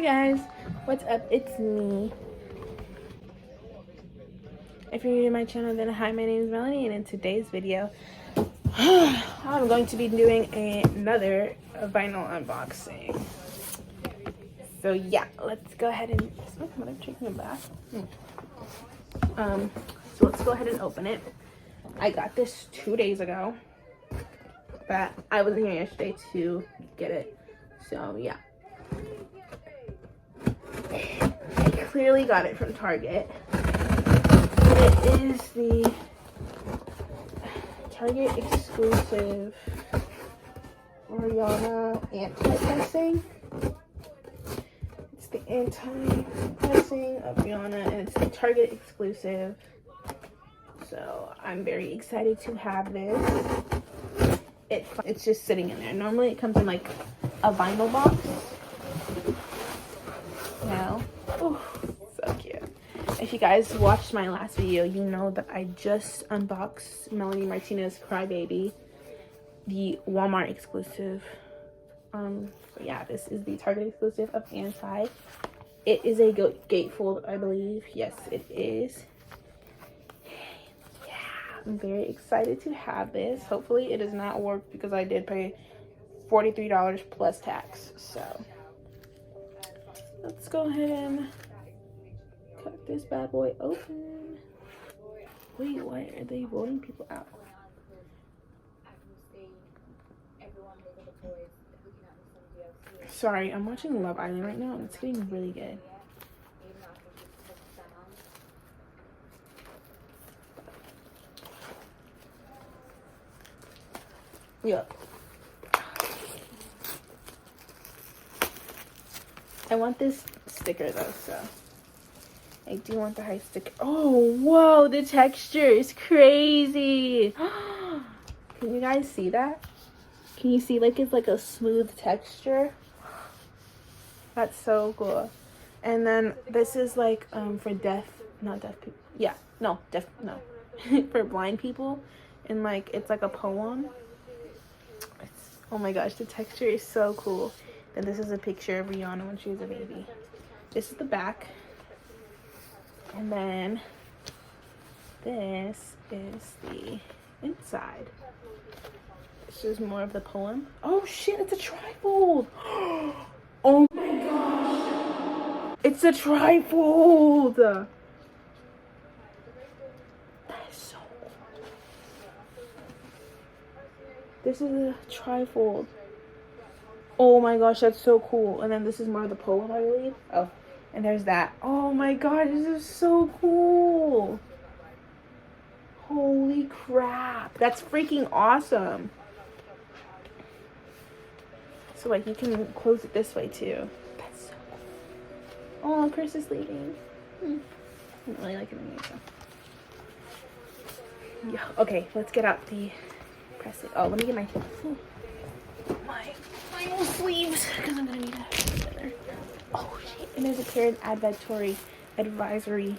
guys, what's up? It's me. If you're new to my channel, then hi, my name is Melanie, and in today's video I'm going to be doing another vinyl unboxing. So yeah, let's go ahead and I'm taking it back. So let's go ahead and open it. I got this 2 days ago, but I wasn't here yesterday to get it. So yeah, I clearly got it from Target. It is the Target exclusive Rhianna Anti pressing. It's the anti pressing of Rhianna, and it's the Target exclusive. So I'm very excited to have this. It's just sitting in there. Normally it comes in like a vinyl box. Now, oh, so cute. If you guys watched my last video, you know that I just unboxed Melanie Martinez's Crybaby, the Walmart exclusive. But yeah, this is the Target exclusive of Anti. It is a gatefold, I believe. Yes, it is. Yeah, I'm very excited to have this. Hopefully it does not work because I did pay $43 plus tax. So let's go ahead and cut this bad boy open. Wait, why are they voting people out? Sorry, I'm watching Love Island right now and it's getting really good. Yep. I want this sticker though, so I do want the high sticker. Oh, whoa, the texture is crazy. Can you guys see that? Can you see like it's like a smooth texture? That's so cool. And then this is like for not deaf people. Yeah, no, deaf, no. For blind people. And like it's like a poem. Oh my gosh, the texture is so cool. And this is a picture of Rhianna when she was a baby. This is the back. And then this is the inside. This is more of the poem. Oh shit, it's a trifold. Oh my gosh. It's a trifold. That is so cool. This is a trifold. Oh my gosh, that's so cool. And then this is more of the poem, I believe. Oh, and there's that. Oh my gosh, this is so cool. Holy crap. That's freaking awesome. So like you can close it this way too. That's so cool. Oh, Chris is leaving. I don't really like it anyway, so. Yeah, okay, let's get out the press it. Oh, let me get my vinyl sleeves because I'm gonna need it. Oh shit! And there's a parent advisory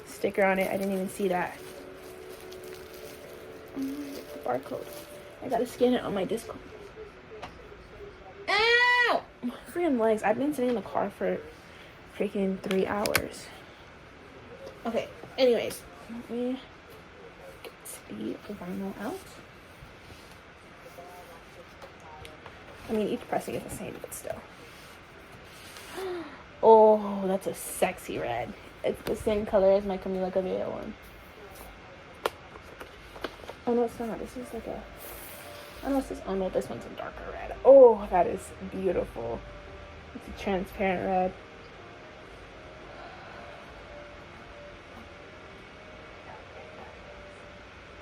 sticker on it. I didn't even see that. The barcode. I gotta scan it on my Discord. Ow! My freaking legs. I've been sitting in the car for freaking 3 hours. Okay. Anyways, let me get the vinyl out. I mean, each pressing is the same, but still. Oh, that's a sexy red. It's the same color as my Camila Cabello one. Oh, no, it's not. This is like a... I know it's this... Oh, no, this one's a darker red. Oh, that is beautiful. It's a transparent red.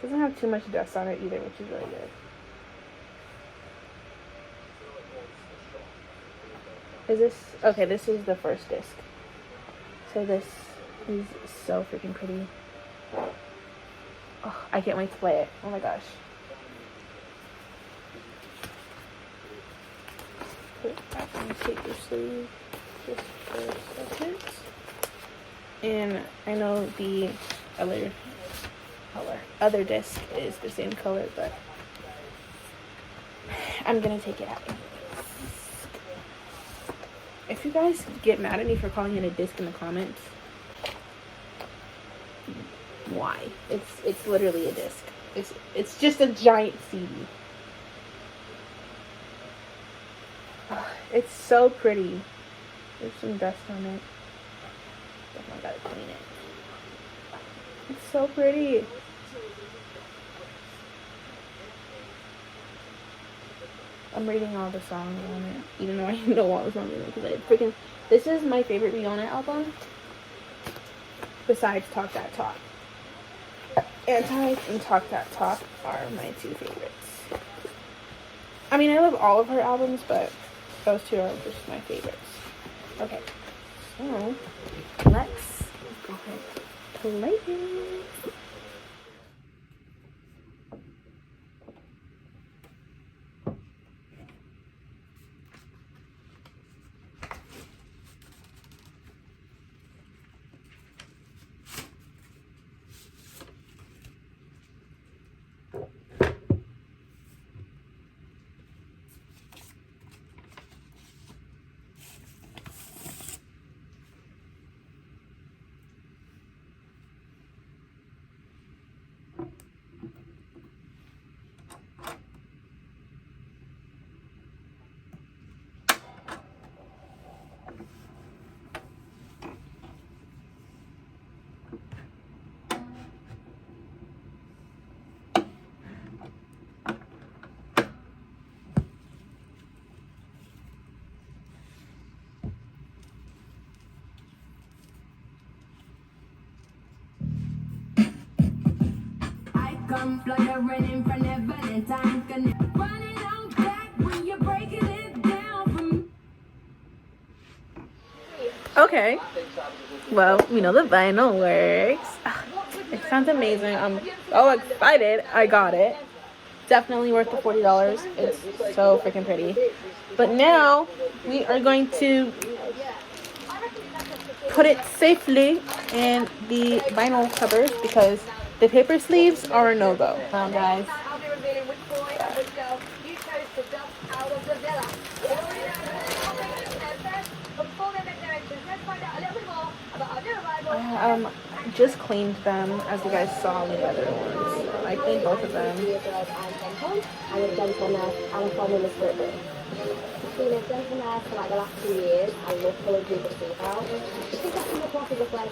Doesn't have too much dust on it either, which is really good. Is this... Okay, this is the first disc. So this is so freaking pretty. Oh, I can't wait to play it. Oh my gosh. Put it back on the paper sleeve just for a second. And I know the other disc is the same color, but I'm gonna take it out. If you guys get mad at me for calling it a disc in the comments, why? It's literally a disc. It's just a giant CD. It's so pretty. There's some dust on it. Definitely gotta clean it. It's so pretty. I'm reading all the songs on it, even though I know all the songs on it, because I freaking. This is my favorite Rhianna album. Besides Talk That Talk. Anti and Talk That Talk are my two favorites. I mean, I love all of her albums, but those two are just my favorites. Okay, so let's go ahead and play it. Come fluttering in front of Valentine, running on back when you're breaking it down from. Okay. Well, we know the vinyl works. It sounds amazing. I'm so excited I got it. Definitely worth the $40. It's so freaking pretty. But now we are going to put it safely in the vinyl covers because the paper sleeves are a no-go. Guys. Just cleaned them, as you guys saw in the other ones. I cleaned both of them. Been a gentleman for like the last 2 years. I love coloured people sleep out. I think I come across as a flag.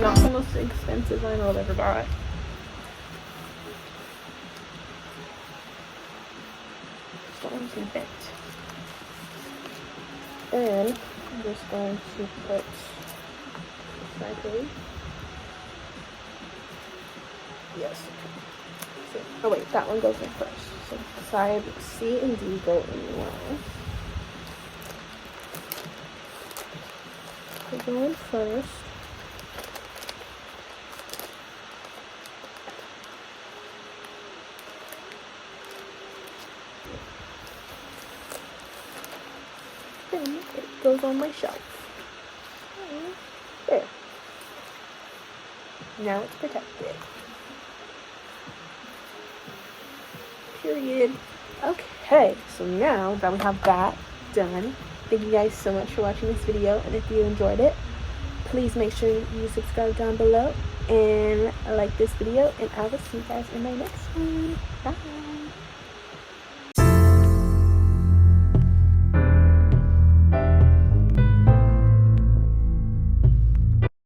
Not the most expensive vinyl I've ever bought. Storms and bent. Then I'm just going to put sideways. Yes. So, oh wait, that one goes in first. So side C and D go in one. They go in first. Then it goes on my shelf. There. Now it's protected. Period. Okay, so now that we have that done, thank you guys so much for watching this video, and if you enjoyed it, please make sure you subscribe down below and like this video, and I will see you guys in my next one. Bye.